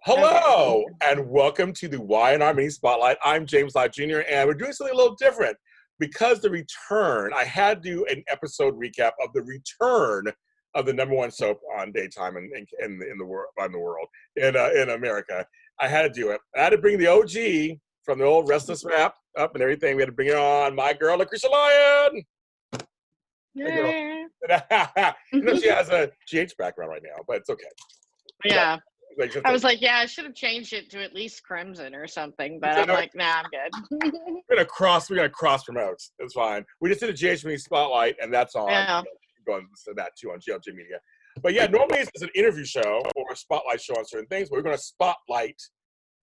Hello, and welcome to the Y&R Mini Spotlight. I'm James Lott Jr., and we're doing something a little different. Because the return, I had to do an episode recap of the return of the number one soap on daytime in the world, in America. I had to do it. I had to bring the OG from the old Restless rap up and everything. We had to bring it on, my girl, Lacretia Lyon. Yeah. You know, she has a GH background right now, but it's okay. Yeah. Like, I was like, yeah, I should have changed it to at least Crimson or something, but I'm like, nah, I'm good. We're gonna cross promote. It's fine. We just did a GH Mini Spotlight, and that's on. Yeah. Going to that too on GLJ Media. But yeah, normally it's an interview show or a spotlight show on certain things, but we're going to spotlight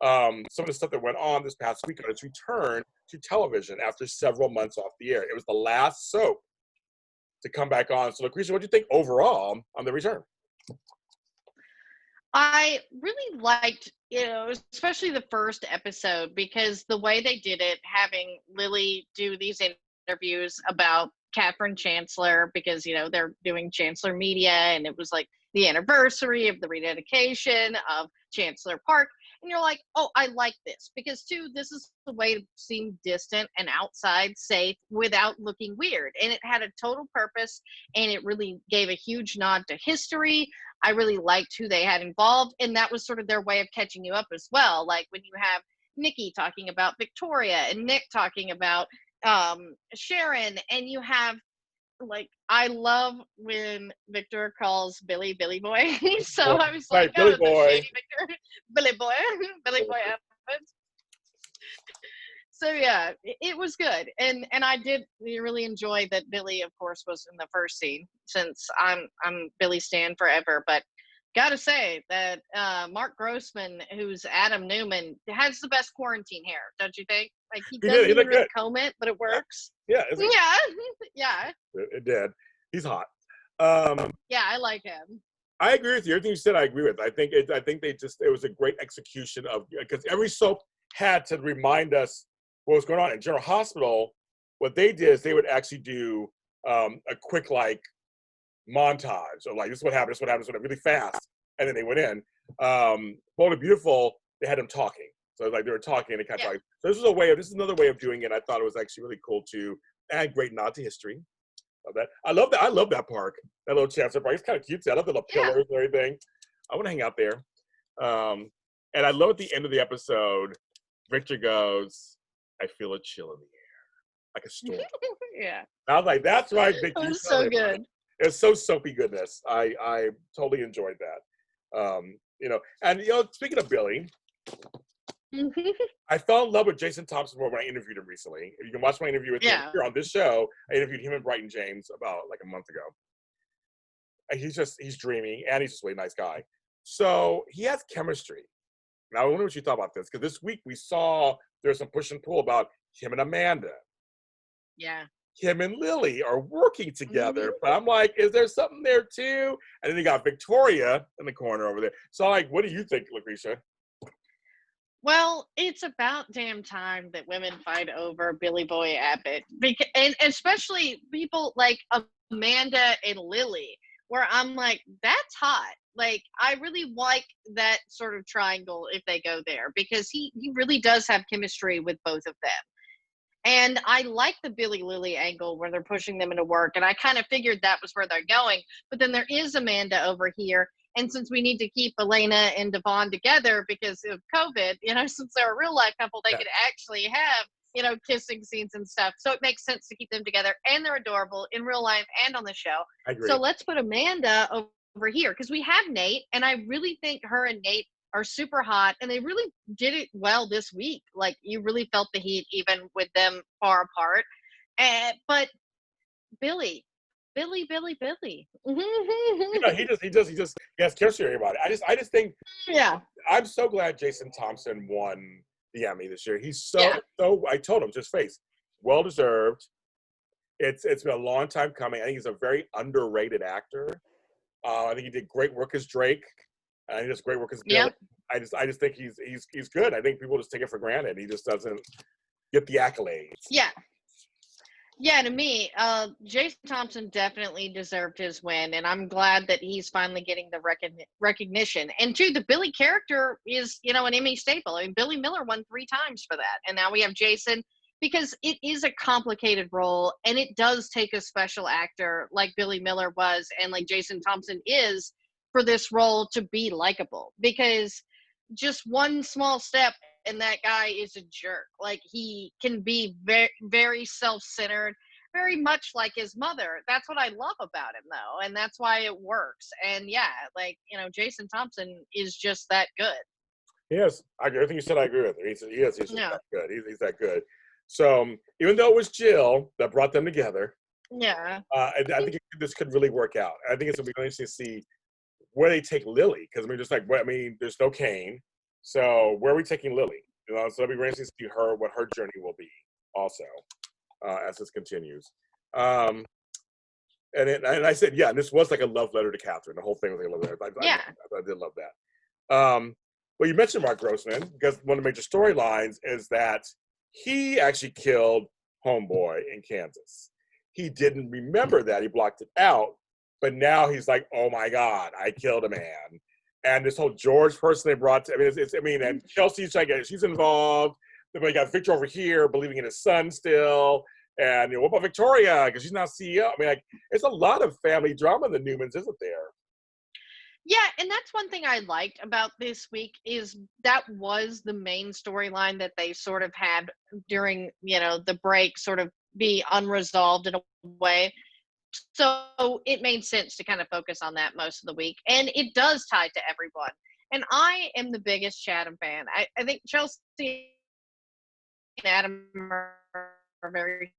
some of the stuff that went on this past week on its return to television after several months off the air. It was the last soap to come back on. So, Lacretia, what do you think overall on the return? I really liked, especially the first episode, because the way they did it, having Lily do these interviews about Catherine Chancellor, because, they're doing Chancellor Media, and it was like the anniversary of the rededication of Chancellor Park. And you're like, oh, I like this, because too, this is the way to seem distant and outside safe without looking weird. And it had a total purpose, and it really gave a huge nod to history. I really liked who they had involved, and that was sort of their way of catching you up as well. Like when you have Nikki talking about Victoria and Nick talking about Sharon, and you have, like, I love when Victor calls Billy Boy. So I was like, Billy oh, Boy. shady Victor, Billy Boy Evans. So yeah, it was good, and I did really enjoy that Billy, of course, was in the first scene, since I'm Billy stan forever. But gotta say that Mark Grossman, who's Adam Newman, has the best quarantine hair, don't you think? Like he doesn't even really comb it, but it works. Yeah, yeah. It did. He's hot. Yeah, I like him. I agree with you. Everything you said, I agree with. I think it was a great execution of, because every soap had to remind us what was going on. In General Hospital, what they did is they would actually do a quick montage of this is what happened, really fast, and then they went in. Bold and Beautiful, they had them talking, so they were talking and they kind of talking. So this is another way of doing it. I thought it was actually really cool too, and great nod to history. Love that. I love that park, that little Chancellor Park. It's kind of cute. I love the little pillars and everything. I want to hang out there. And I love at the end of the episode, Victor goes, I feel a chill in the air, like a storm. Yeah. And I was like, that's right, Victor. It was so good. It's so soapy goodness. I totally enjoyed that. And speaking of Billy, I fell in love with Jason Thompson more when I interviewed him recently. If you can watch my interview with him here on this show, I interviewed him and Brighton James about a month ago. And he's dreamy, and he's just a really nice guy. So he has chemistry. Now, I wonder what you thought about this, because this week we saw there's some push and pull about him and Amanda. Yeah. Him and Lily are working together, but I'm like, is there something there too? And then you got Victoria in the corner over there. So I'm like, what do you think, Lacretia? Well, it's about damn time that women fight over Billy Boy Abbott, and especially people like Amanda and Lily, where I'm like, that's hot. Like, I really like that sort of triangle if they go there, because he really does have chemistry with both of them. And I like the Billy Lily angle where they're pushing them into work, and I kind of figured that was where they're going. But then there is Amanda over here, and since we need to keep Elena and Devon together because of COVID, since they're a real life couple, they could actually have, kissing scenes and stuff. So it makes sense to keep them together, and they're adorable in real life and on the show. I agree. So let's put Amanda over here, because we have Nate, and I really think her and Nate are super hot, and they really did it well this week. Like, you really felt the heat even with them far apart. But Billy. He has chemistry about it. I just think, I'm so glad Jason Thompson won the Emmy this year. He's so I told him, just face, well deserved. It's been a long time coming. I think he's a very underrated actor. I think he did great work as Drake. And he does great work as Billy. I just think he's good. I think people just take it for granted. He just doesn't get the accolades. Yeah, to me, Jason Thompson definitely deserved his win, and I'm glad that he's finally getting the recognition. And two, the Billy character is, an Emmy staple. I mean, Billy Miller won 3 times for that, and now we have Jason because it is a complicated role, and it does take a special actor like Billy Miller was, and like Jason Thompson is for this role to be likable. Because just one small step and that guy is a jerk. Like, he can be very, very self-centered, very much like his mother. That's what I love about him, though, and that's why it works. And yeah, like, Jason Thompson is just that good. Yes, everything you said, I agree with. He's just Yeah, that good. He's that good. So even though it was Jill that brought them together, yeah, I think this could really work out. I think it's going to be interesting to see where they take Lily, because there's no Kane, so where are we taking Lily? So it'll be interesting to see what her journey will be, also, as this continues. And I said, yeah, this was like a love letter to Catherine. The whole thing was like a love letter. yeah. I did love that. Well, you mentioned Mark Grossman, because one of the major storylines is that he actually killed Homeboy in Kansas. He didn't remember that. He blocked it out. But now he's like, oh my God, I killed a man. And this whole George person they brought to, and Chelsea's like, she's involved. Then we got Victor over here believing in his son still. And what about Victoria? Because she's not CEO. It's a lot of family drama in the Newmans, isn't there? Yeah, and that's one thing I liked about this week is that was the main storyline that they sort of had during, the break, sort of be unresolved in a way. So it made sense to kind of focus on that most of the week. And it does tie to everyone. And I am the biggest Chatham fan. I think Chelsea and Adam are very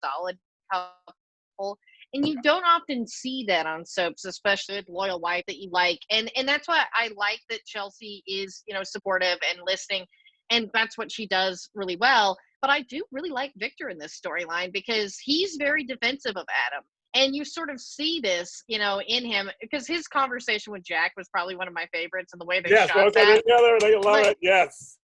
solid couple. And you don't often see that on soaps, especially with loyal wife that you like. And that's why I like that Chelsea is, supportive and listening. And that's what she does really well. But I do really like Victor in this storyline because he's very defensive of Adam. And you sort of see this, in him, because his conversation with Jack was probably one of my favorites, and the way they shot that. Together, they love it. Yes.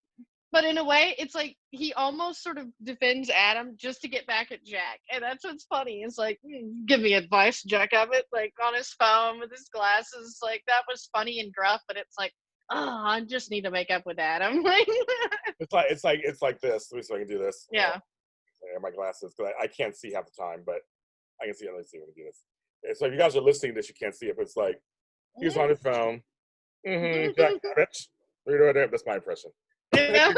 But in a way, it's like he almost sort of defends Adam just to get back at Jack. And that's what's funny. It's like, give me advice, Jack Abbott, like on his phone with his glasses. Like, that was funny and gruff, but it's like, oh, I just need to make up with Adam. It's like this. Let me see if I can do this. Yeah. I have my glasses, because I can't see half the time, but I can see it. Let me see when I do this. So if you guys are listening to this, you can't see it, but it's like, he's on his phone. Jack Abbott. That's my impression. Yeah.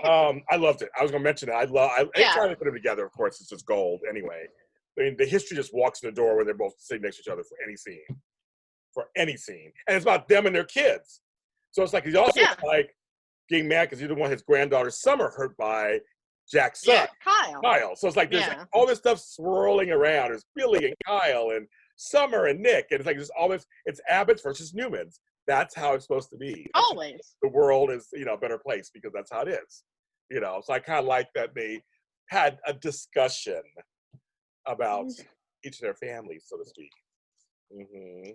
I loved it. I was gonna mention it. Anytime they put them together, of course, it's just gold. Anyway, the history just walks in the door where they're both sitting next to each other for any scene, and it's about them and their kids. So it's like he's also like getting mad because he didn't want his granddaughter Summer hurt by Jack's son, Kyle. So it's like there's like all this stuff swirling around. There's Billy and Kyle and Summer and Nick, and it's like just all this. It's Abbott's versus Newman's. That's how it's supposed to be. Always. The world is, a better place because that's how it is. So I kind of like that they had a discussion about each of their families, so to speak. Mm-hmm.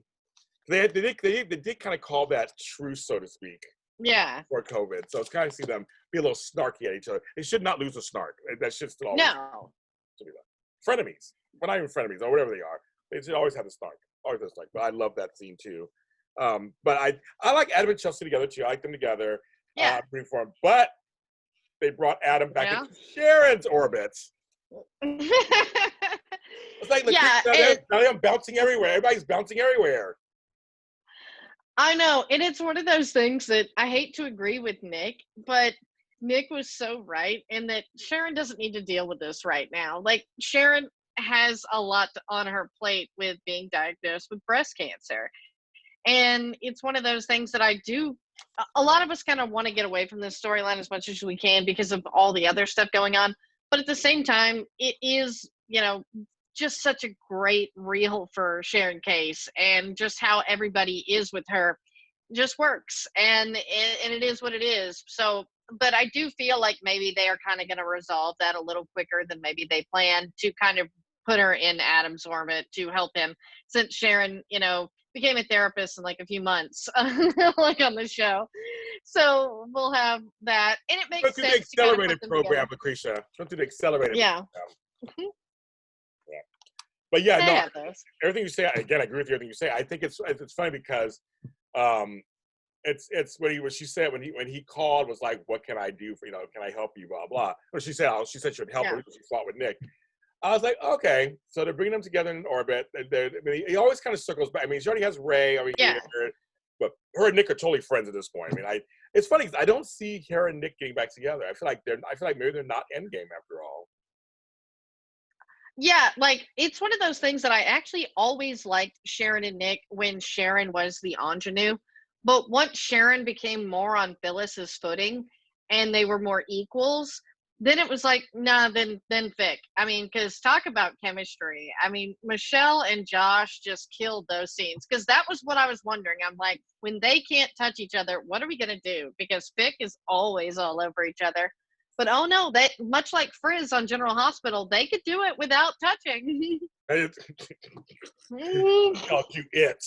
They did kind of call that truce, so to speak. Yeah. For COVID. So it's kind of see them be a little snarky at each other. They should not lose a snark. That should still always be that. Frenemies. But not even frenemies or whatever they are. They should always have a snark. Always have a snark. But I love that scene too. But I like Adam and Chelsea together too. I like them together. Yeah. But they brought Adam back into Sharon's orbit. It's like now I'm bouncing everywhere. Everybody's bouncing everywhere. I know, and it's one of those things that I hate to agree with Nick, but Nick was so right in that Sharon doesn't need to deal with this right now. Like, Sharon has a lot on her plate with being diagnosed with breast cancer. And it's one of those things that a lot of us kind of want to get away from this storyline as much as we can because of all the other stuff going on. But at the same time, it is, just such a great reel for Sharon Case, and just how everybody is with her just works. And it is what it is. So, but I do feel like maybe they are kind of going to resolve that a little quicker than maybe they planned, to kind of put her in Adam's orbit to help him, since Sharon, became a therapist in like a few months, like on the show. So we'll have that, and it makes sense. The accelerated program, Lacretia. Went through the accelerated program. Yeah. But yeah, They no, have those. everything you say, again, I agree with you, everything you say. I think it's funny because it's when she said when he called, was like, what can I do for, can I help you, blah blah. Or she said she would help Yeah. her because she fought with Nick. I was like, okay, so they're bringing them together in orbit. I mean, he always kind of circles back. I mean, she already has Ray, already Yeah. hated her, but her and Nick are totally friends at this point. I mean, it's funny because I don't see her and Nick getting back together. I feel like maybe they're not endgame after all. Yeah, like it's one of those things that I actually always liked Sharon and Nick when Sharon was the ingenue. But once Sharon became more on Phyllis's footing and they were more equals, then it was like, nah, then Vic. I mean, because talk about chemistry. I mean, Michelle and Josh just killed those scenes because that was what I was wondering. I'm like, when they can't touch each other, what are we gonna do? Because Vic is always all over each other. But oh no, they much like Frizz on General Hospital, they could do it without touching. I'll do it.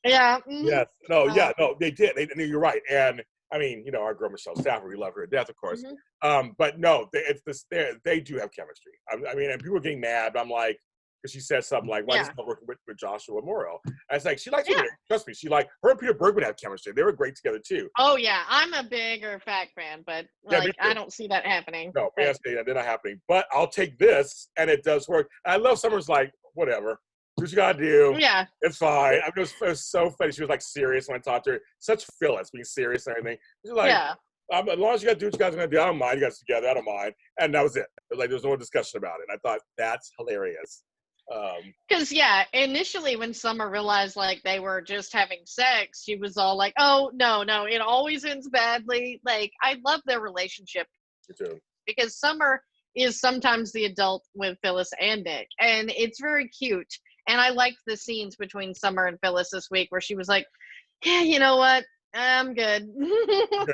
Yeah. Yes. No. Yeah. No. They did. You're right. And I mean, our girl Michelle Stafford, we love her to death, of course. But no, it's this. They do have chemistry. I mean, and people are getting mad. But I'm like, because she said something like, "Why is not working with Joshua Morrow?" And it's like she likes Yeah. it. Trust me, her and Peter Bergman have chemistry. They were great together too. Oh yeah, I'm a bigger fact fan, but like I don't see that happening. No, But, yes, they're not happening. But I'll take this, and it does work. And I love Summer's like, whatever. Do what you gotta do. yeah. It's fine. I mean, it was so funny. She was like serious when I talked to her. Such Phyllis being serious and everything. She's like, Yeah. as long as you gotta do what you guys are gonna do, I don't mind. You guys together, I don't mind. And that was it. It was like there was no discussion about it. And I thought that's hilarious. Because initially when Summer realized like they were just having sex, she was all like, "Oh no, it always ends badly." Like I love their relationship because Summer is sometimes the adult with Phyllis and Nick, and it's very cute. And I liked the scenes between Summer and Phyllis this week where she was like, "Yeah, you know what? I'm good.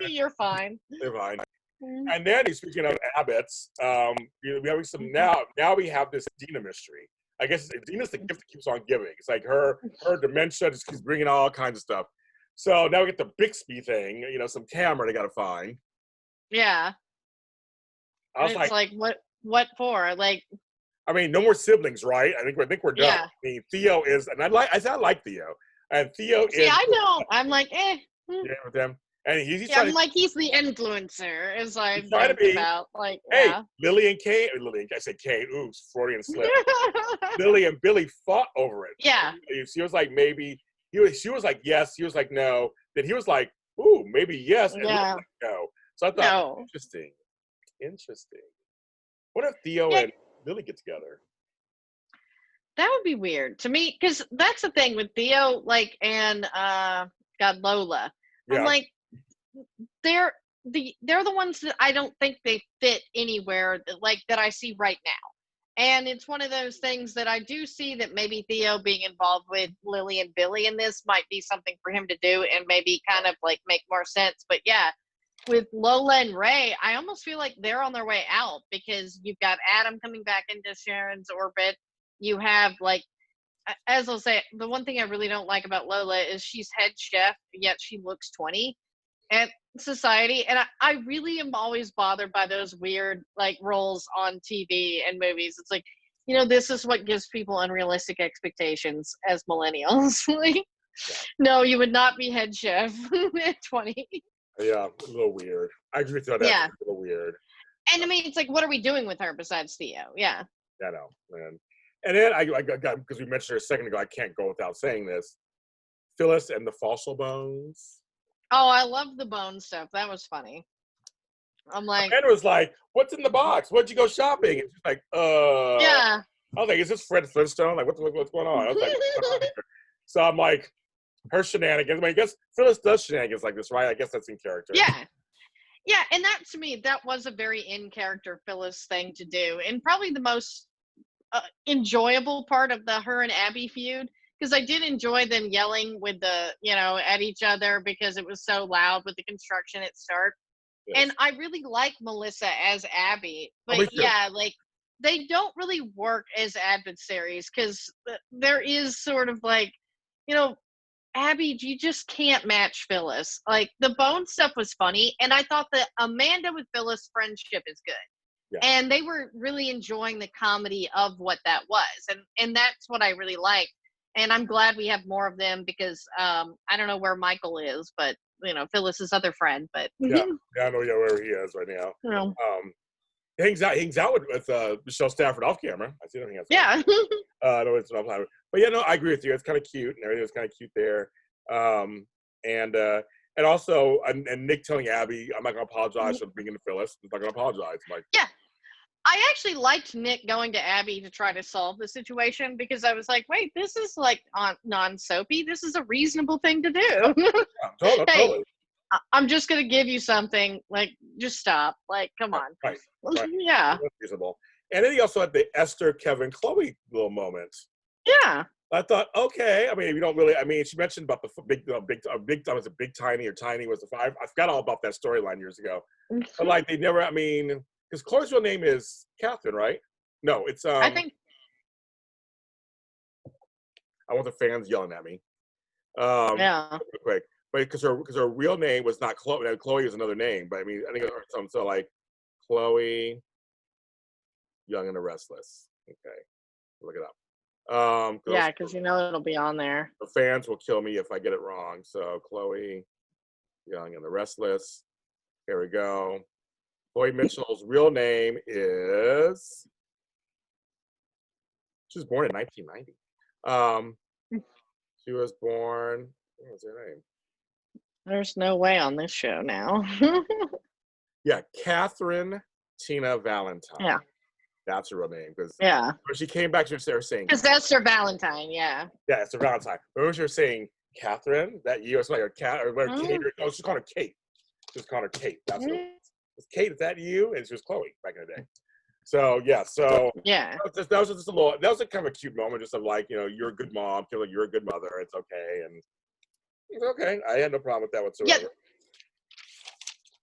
You're fine." They're fine. And then, speaking of Abbott's, we have some now we have this Dina mystery. I guess Dina's the gift that keeps on giving. It's like her dementia just keeps bringing all kinds of stuff. So now we get the Bixby thing, some camera they got to find. Yeah. I was it's like what for? Like, I mean, no more siblings, right? I think we're done. Yeah. I mean, Theo is, and I like Theo, and Theo is. See, I know. I'm like, Yeah, with them, and he's I'm like, he's the influencer, as I trying to think be. about. Like, Hey, yeah. Lily and Kate, I said Kate. Oops, Freudian slip. Lily and Billy fought over it. Yeah. She was like, maybe. She was like, yes. He was like, no. Then he was like, ooh, maybe yes. And Yeah. like, no. So I thought, interesting. What if Theo and Lily get together? That would be weird to me, because that's the thing with Theo, like, and Lola. Yeah. I'm like, they're the ones that I don't think they fit anywhere that I see right now. And it's one of those things that I do see that maybe Theo being involved with Lily and Billy in this might be something for him to do and maybe kind of like make more sense. But yeah, with Lola and Ray, I almost feel like they're on their way out because you've got Adam coming back into Sharon's orbit. You have, like, as I'll say, the one thing I really don't like about Lola is she's head chef, yet she looks 20 at society. And I really am always bothered by those weird, like, roles on TV and movies. It's like, this is what gives people unrealistic expectations as millennials. Like, no, you would not be head chef at 20. Yeah, a little weird. I agree with that. Yeah. A little weird. And I mean, it's like, what are we doing with her besides Theo? Yeah. I know, man. And then I got, because we mentioned her a second ago, I can't go without saying this. Phyllis and the fossil bones. Oh, I love the bone stuff. That was funny. I'm like, Amanda was like, "What's in the box? What'd you go shopping?" And she's like, Yeah. I was like, "Is this Fred Flintstone? Like, what's going on?" I was like, so I'm like, her shenanigans. I mean, I guess Phyllis does shenanigans like this, right? I guess that's in character. Yeah. Yeah, and that, to me, that was a very in-character Phyllis thing to do. And probably the most enjoyable part of the her and Abby feud, because I did enjoy them yelling with at each other because it was so loud with the construction at start. Yes. And I really like Melissa as Abby, but like, they don't really work as adversaries because there is sort of like, Abby, you just can't match Phyllis. Like, the bone stuff was funny, and I thought that Amanda with Phyllis friendship is good. Yeah. And they were really enjoying the comedy of what that was. And that's what I really like. And I'm glad we have more of them because I don't know where Michael is, but Phyllis's other friend, but Yeah, yeah, I know where he is right now. you know, He hangs out with Michelle Stafford off camera. I see him hanging out. yeah. No, it's not. But yeah, no, I agree with you. It's kind of cute, and everything was kind of cute there. And also, and Nick telling Abby, "I'm not gonna apologize for bringing the Phyllis. I'm not gonna apologize." I'm like, Yeah. I actually liked Nick going to Abby to try to solve the situation because I was like, wait, this is like non-soapy. This is a reasonable thing to do. yeah, totally, Hey, totally. I'm just going to give you something. Like, just stop. Like, come on. Right, right. Yeah. That's reasonable. And then he also had the Esther, Kevin, Chloe little moment. Yeah. I thought, okay. I mean, we don't really. I mean, she mentioned about the big time was a big tiny or tiny was the five. I forgot all about that storyline years ago. But like, they never. I mean, because Chloe's real name is Catherine, right? No, it's I think. I want the fans yelling at me. Yeah. Real quick, but because her real name was not Chloe. Chloe is another name, but I mean, I think it's something so like Chloe Young and the Restless. Okay, look it up. Yeah, because it'll be on there. The fans will kill me if I get it wrong. So Chloe Young and the Restless. Here we go. Chloe Mitchell's real name is. She was born in 1990. She was born. What was her name? There's no way on this show now. Yeah, Catherine Tina Valentine. Yeah. That's her real name because Yeah. when she came back, she was saying. Because that's her Valentine. Yeah. Yeah, it's her Valentine. But when she was saying Catherine, that you, it's like her cat or whatever. Kate. No, she's calling her Kate. She was calling her Kate. That's what it was. Kate, is that you? And she was Chloe back in the day. So yeah, Yeah. that was just a little. That was a kind of a cute moment, just of like, you're a good mom, feel like you're a good mother. It's okay, and it's okay. I had no problem with that whatsoever. Yeah.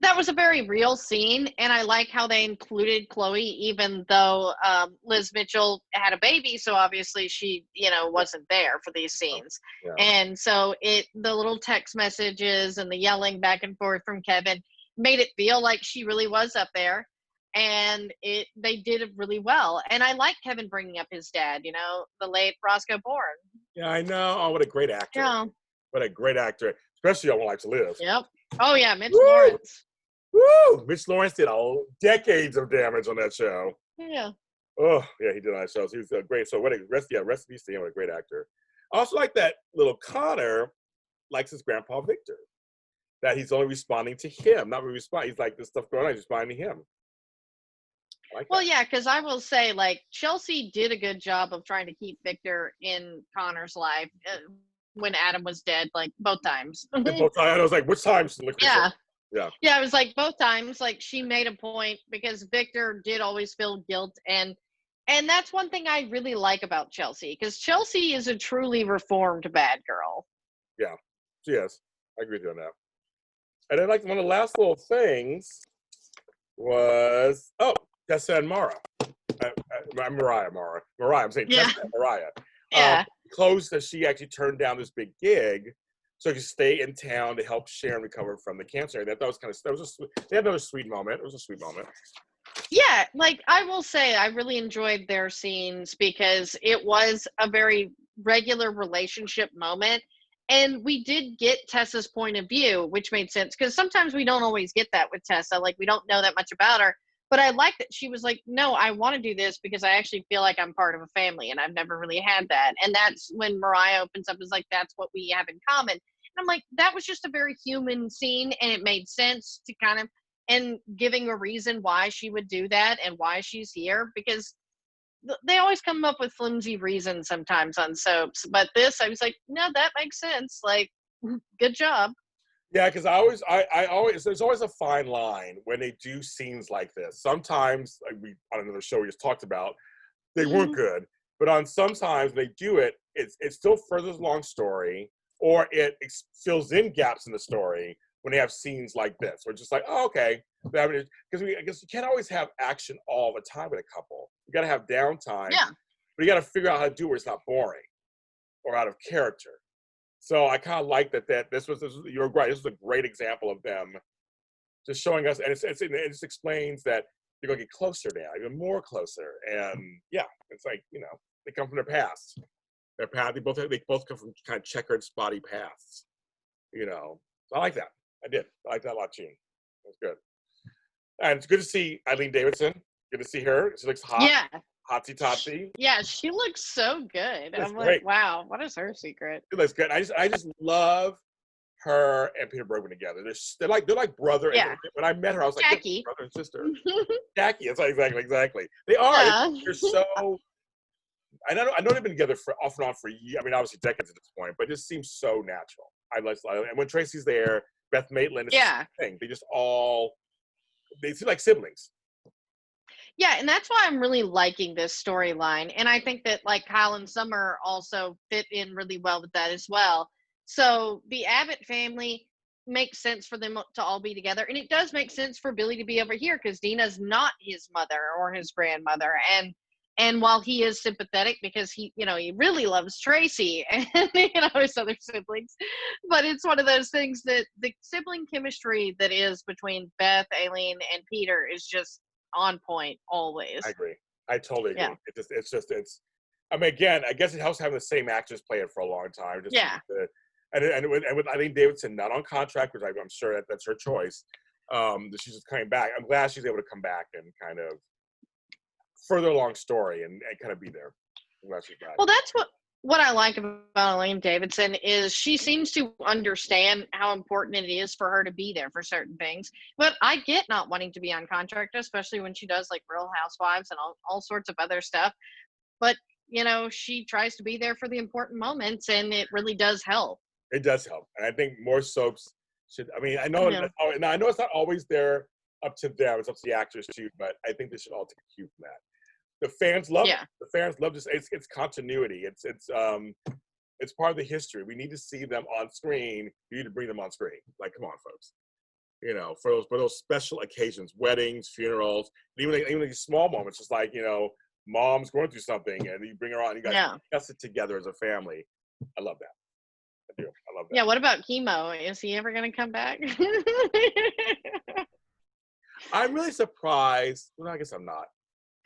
That was a very real scene, and I like how they included Chloe, even though Liz Mitchell had a baby, so obviously she, wasn't there for these scenes. Yeah. And so the little text messages and the yelling back and forth from Kevin made it feel like she really was up there, and they did it really well. And I like Kevin bringing up his dad, the late Roscoe Bourne. Yeah, I know. Oh, what a great actor! Yeah. What a great actor, especially on Life to Live. Yep. Oh yeah, Mitch Woo! Lawrence. Woo! Mitch Lawrence did decades of damage on that show. Yeah. Oh, yeah, he did on that show. So he was great. So rest in peace to him, what a great actor. I also like that little Connor likes his grandpa Victor. That he's only responding to him, not really responding. He's like, this stuff going on, he's responding to him. Well, yeah, because I will say, like, Chelsea did a good job of trying to keep Victor in Connor's life when Adam was dead, like, both times. Both times, I was like, which times? Yeah. Yeah. Yeah, it was like both times, like, she made a point because Victor did always feel guilt. And that's one thing I really like about Chelsea, because Chelsea is a truly reformed bad girl. Yeah, she is. I agree with you on that. And then, like, one of the last little things was, Tessa and Mara. Mariah. I'm saying Yeah. Tessa and Mariah. Yeah. Close that she actually turned down this big gig so she could stay in town to help Sharon recover from the cancer. That was they had another sweet moment. It was a sweet moment. Yeah, like, I will say I really enjoyed their scenes because it was a very regular relationship moment. And we did get Tessa's point of view, which made sense because sometimes we don't always get that with Tessa. Like, we don't know that much about her. But I like that she was like, no, I want to do this because I actually feel like I'm part of a family, and I've never really had that. And that's when Mariah opens up, is like, that's what we have in common. And I'm like, that was just a very human scene, and it made sense to kind of, and giving a reason why she would do that and why she's here, because they always come up with flimsy reasons sometimes on soaps. But this, I was like, no, that makes sense. Like, good job. Yeah, because I always there's always a fine line when they do scenes like this. Sometimes, like we on another show we just talked about, they weren't good. But on sometimes they do it, it still furthers along story, or it fills in gaps in the story when they have scenes like this. We're just like, oh, okay. Because I guess you can't always have action all the time with a couple. You got to have downtime. Yeah. But you got to figure out how to do it where it's not boring or out of character. So I kind of like that you're right. This was a great example of them just showing us, and it just explains that they're gonna get closer now, even more closer. And yeah, it's like, you know, they come from their past. Their path, they both come from kind of checkered, spotty paths. You know, so I like that. I did. I like that a lot too. That's good. And it's good to see Eileen Davidson. Good to see her. She looks hot, Yeah. hotsy totsy. Yeah, she looks so good. That's I'm great. like, wow, what is her secret? She looks good. I just love her and Peter Bergman together. They're like brother. And Yeah. when I met her, I was like, Jackie. brother and sister. Jackie. It's like, exactly. They are. Yeah. They're so. I know they've been together for off and on for years. I mean, obviously decades at this point, but it just seems so natural. And when Tracy's there, Beth Maitland, it's Yeah. the same thing. They seem like siblings. Yeah, and that's why I'm really liking this storyline. And I think that like Kyle and Summer also fit in really well with that as well. So the Abbott family makes sense for them to all be together. And it does make sense for Billy to be over here because Dina's not his mother or his grandmother. And while he is sympathetic because he really loves Tracy and his other siblings, but it's one of those things that the sibling chemistry that is between Beth, Aileen, and Peter is just on point always. I agree. I totally agree. Yeah. It's. I mean, again, I guess it helps having the same actors play it for a long time. And with Eileen Davidson not on contract, which I'm sure that's her choice. That she's just coming back. I'm glad she's able to come back and kind of further along story and kind of be there. I'm glad she's back. Well, that's what I like about Elaine Davidson is she seems to understand how important it is for her to be there for certain things. But I get not wanting to be on contract, especially when she does like Real Housewives and all sorts of other stuff. But, she tries to be there for the important moments and it really does help. It does help. And I think more soaps should, I mean, I know it's not always there up to them. It's up to the actors too, but I think they should all take a cue from that. The fans love it. The fans love this. It's continuity. It's part of the history. We need to see them on screen. You need to bring them on screen. Like, come on, folks. For those special occasions, weddings, funerals, even these small moments, just like mom's going through something, and you bring her on. You guys discuss it together as a family. I love that. I do. I love that. Yeah. What about Chemo? Is he ever going to come back? I'm really surprised. Well, I guess I'm not.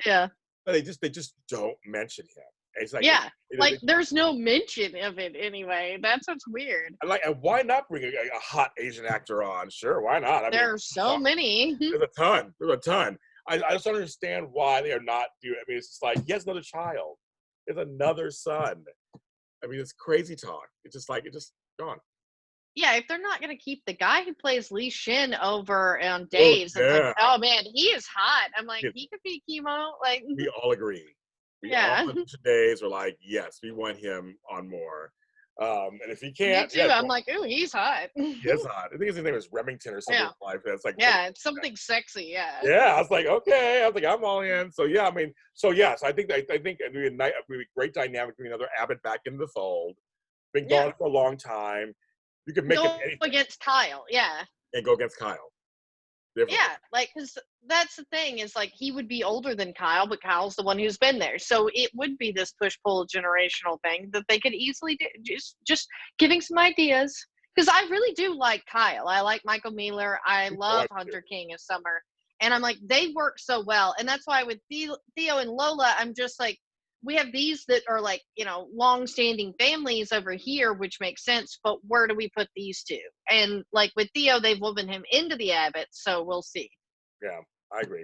Yeah. But they just don't mention him. It's like, there's no mention of it anyway. That's what's weird. And why not bring a hot Asian actor on? Sure, why not? There are so many. There's a ton. I just don't understand why they are not doing. I mean, it's just like he has another child. He has another son. I mean, it's crazy talk. It's just gone. Yeah, if they're not going to keep the guy who plays Lee Shin over on Days, it's like, oh man, he is hot. I'm like, he could be Chemo. Like, we all agree. We all Days were like, yes, we want him on more. And if he can't, me too. I'm like, ooh, he's hot. He's hot. I think his name is Remington or something like that. It's like, it's something sexy. Yeah. Yeah, I was like, okay. I was like, I'm all in. So yeah, I mean, so I think it'd be a great dynamic between another Abbott back into the fold. Been gone for a long time. You could make it against Kyle, and go against Kyle. Different. Yeah, like, because that's the thing is like he would be older than Kyle, but Kyle's the one who's been there, so it would be this push-pull generational thing that they could easily do. Just giving some ideas, because I really do like Kyle. I like Michael Mealer. I love Hunter King as Summer, and I'm like they work so well, and that's why with Theo and Lola, I'm just like, we have these that are like, long-standing families over here, which makes sense, but where do we put these two? And like with Theo, they've woven him into the Abbotts, so we'll see. Yeah, I agree.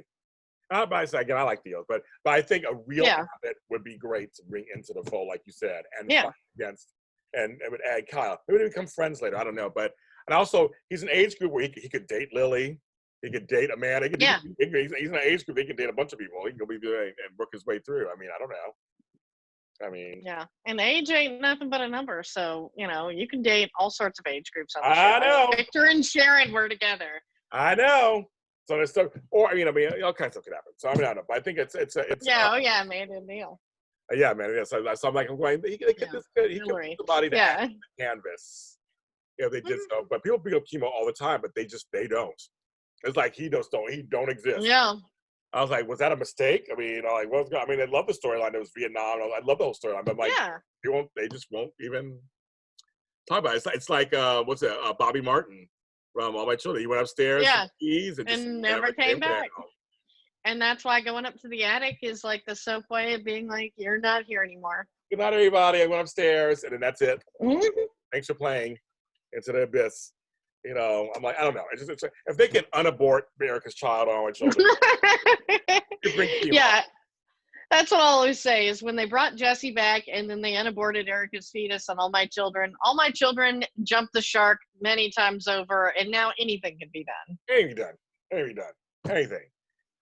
But again, I like Theo, but I think a real Abbott would be great to bring into the fold, like you said, and fight against, and it would add Kyle. Maybe they become friends later. I don't know, and also he's an age group where he could date Lily. He could date a man. He's in an age group. He can date a bunch of people. He can go be and work his way through. I mean, I don't know. I mean, and age ain't nothing but a number. So you can date all sorts of age groups on the show. I know. Victor and Sharon were together. I know. So there's stuff, or I mean, all kinds of stuff could happen. So I mean, I don't know. But I think it's made a deal. Yeah, man. Yeah. So I'm like, I'm going. He could put the body to the canvas. They did so, but people bring up Chemo all the time, but they don't. It's like he don't exist. Yeah. I was like, was that a mistake? I mean, what's going? I mean, I love the storyline. It was Vietnam. I love the whole storyline, but I'm like, they just won't even talk about it. It's like Bobby Martin from All My Children. He went upstairs, and never came back. And that's why going up to the attic is like the soap way of being like, you're not here anymore. Good night, everybody. I went upstairs, and then that's it. Mhm. Thanks for playing into the abyss. You know, I'm like, I don't know. It's like, if they can unabort America's child on my children, it brings me Yeah, that's what I'll always say is when they brought Jesse back and then they unaborted Erica's fetus on all my children jumped the shark many times over, and now anything can be done. anything done, anything done, anything.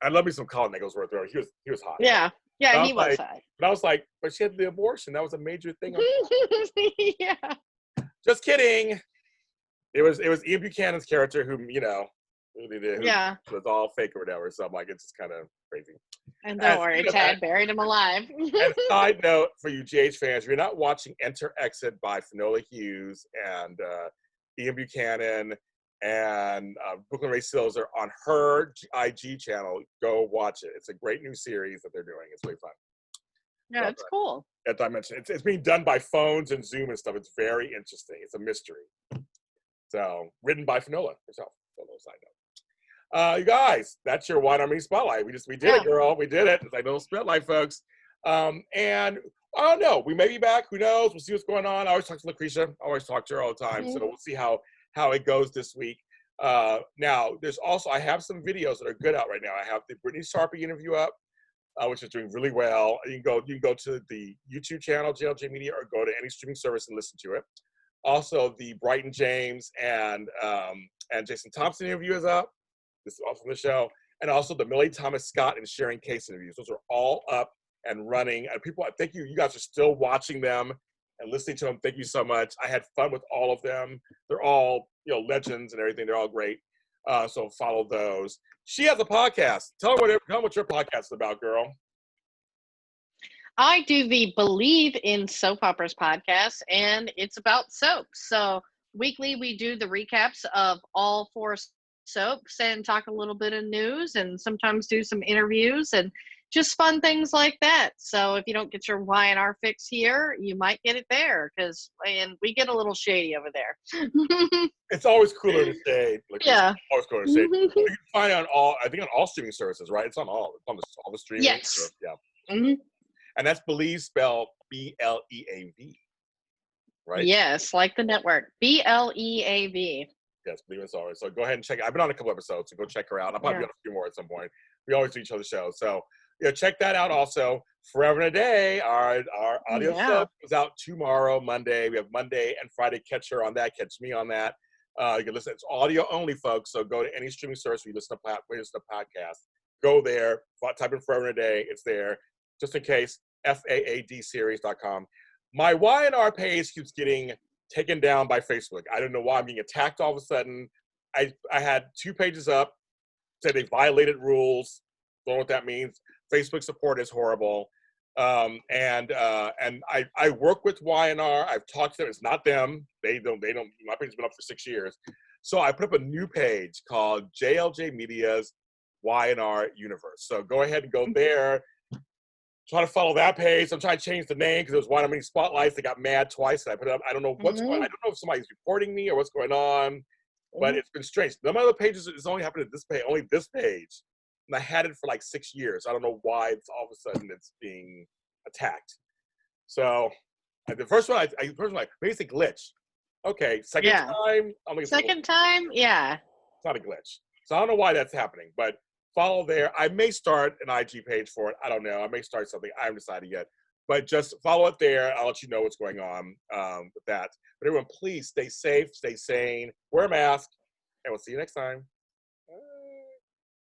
I love me some Colin Egglesworth though. He was hot. Yeah, But yeah, I he was was like, hot. but I was like, but she had the abortion. That was a major thing. Yeah. Just kidding. It was Ian Buchanan's character who Yeah. was all fake or whatever. So I'm like, it's just kind of crazy. And don't worry, Tad buried him alive. And side note for you GH fans, if you're not watching Enter Exit by Finola Hughes and Ian Buchanan and Brooklyn Ray Silzer on her IG channel, go watch it. It's a great new series that they're doing. It's really fun. Yeah, it's cool. As I mentioned, it's being done by phones and Zoom and stuff. It's very interesting. It's a mystery. So, written by Finola herself. A little side note. You guys, that's your Wine Army Spotlight. We did it, girl. We did it. It's like a little spotlight, folks. And I don't know. We may be back. Who knows? We'll see what's going on. I always talk to Lacretia. I always talk to her all the time. So we'll see how it goes this week. Now, there's also, I have some videos that are good out right now. I have the Britney Sharpie interview up, which is doing really well. You can go to the YouTube channel, JLJ Media, or go to any streaming service and listen to it. Also, the Brighton James and Jason Thompson interview is up. This is also from the show. And also the Millie Thomas Scott and Sharon Case interviews. Those are all up and running. And people, thank you. You guys are still watching them and listening to them. Thank you so much. I had fun with all of them. They're all, legends and everything. They're all great. So follow those. She has a podcast. Tell them what your podcast is about, girl. I do the Believe in Soap Operas podcast, and it's about soap. So weekly we do the recaps of all 4 soaps and talk a little bit of news and sometimes do some interviews and just fun things like that. So if you don't get your Y&R fix here, you might get it there because we get a little shady over there. It's always cooler to say. Yeah. Always cooler to say. You can find it on all streaming services, right? It's on all the streaming. Yes. Yeah. Mm-hmm. And that's Believe spelled BLEAV, right? Yes, like the network. BLEAV. Yes, Believe in Sorry. So go ahead and check it. I've been on a couple episodes, so go check her out. I'll probably be on a few more at some point. We always do each other's shows. So check that out also. Forever and a Day, our audio stuff is out tomorrow, Monday. We have Monday and Friday. Catch her on that. Catch me on that. You can listen. It's audio only, folks. So go to any streaming service where you listen to podcasts. Go there. Type in Forever and a Day. It's there. Just in case, FAADseries.com. My Y&R page keeps getting taken down by Facebook. I don't know why I'm being attacked all of a sudden. I had 2 pages up, said they violated rules. Don't know what that means. Facebook support is horrible. And I work with Y&R. I've talked to them. It's not them. They don't. My page has been up for 6 years. So I put up a new page called JLJ Media's Y&R Universe. So go ahead and go there. Try to follow that page. I'm trying to change the name because it was one of many spotlights. They got mad twice, and I put it up. I don't know what's going on. I don't know if somebody's reporting me or what's going on, but it's been strange. None of the other pages is only happened at this page, only this page. And I had it for like 6 years. I don't know why it's all of a sudden it's being attacked. So the first one, maybe it's a glitch. Okay, second time. Second time, yeah. It's not a glitch. So I don't know why that's happening, but follow there. I may start an IG page for it. I don't know. I may start something. I haven't decided yet. But just follow it there. I'll let you know what's going on with that. But everyone, please stay safe, stay sane, wear a mask, and we'll see you next time.